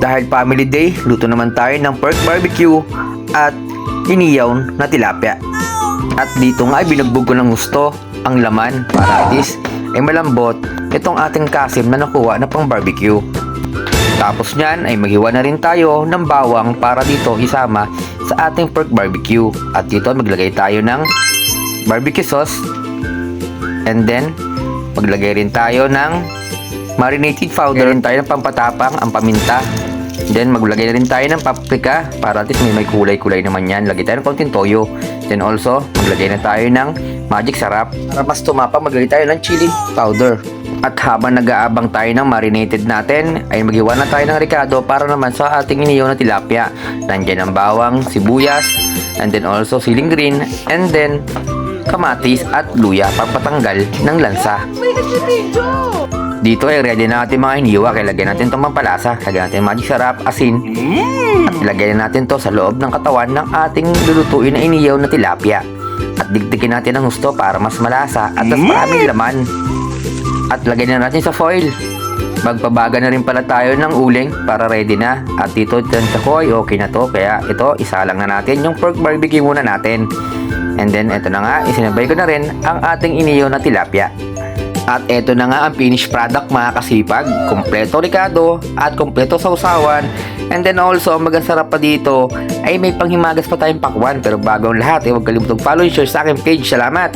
Dahil family day, luto naman tayo ng pork barbecue at iniyaw na tilapia. At dito nga ay binugbog ko ng gusto ang laman para at least ay malambot itong ating kasim na nakuha na pang barbecue. Tapos nyan ay maghiwa na rin tayo ng bawang para dito isama sa ating pork barbecue. At dito maglagay tayo ng barbecue sauce. And then maglagay rin tayo ng marinated powder. Rin tayo ng pampatapang, ang paminta. Then maglagay na rin tayo ng paprika para at least may kulay-kulay naman yan. Lagay tayo ng konting toyo. Then also maglagay na tayo ng magic sarap. Para mas tumapang maglagay tayo ng chili powder. At habang nag-aabang tayo ng marinated natin, ay maghiwa na tayo ng ricado para naman sa ating iniyaw na tilapia. Nandiyan ang bawang, sibuyas, and then also siling green, and then kamatis at luya pagpatanggal ng lansa. Dito ay ready na natin mga iniwa. Kaya lagyan natin itong pampalasa. Lagyan natin magic sarap, asin. At ilagay na natin to sa loob ng katawan ng ating lulutuin na iniyaw na tilapia. At digdigin natin ang gusto para mas malasa at mas maraming laman. At lagay na natin sa foil. Magpabaga na rin pala tayo ng uling para ready na. At dito tansya ko ay okay na to. Kaya ito, isalang na natin yung pork barbecue muna natin. And then ito na nga, isinabay ko na rin ang ating iniyaw na tilapia. At ito na nga ang finished product mga kasipag. Kompleto ricado at kompleto sausawan. And then also, magasarap pa dito ay may panghimagas pa tayong pakwan. Pero bago ang lahat, huwag kalimutang follow and share sa aking page. Salamat!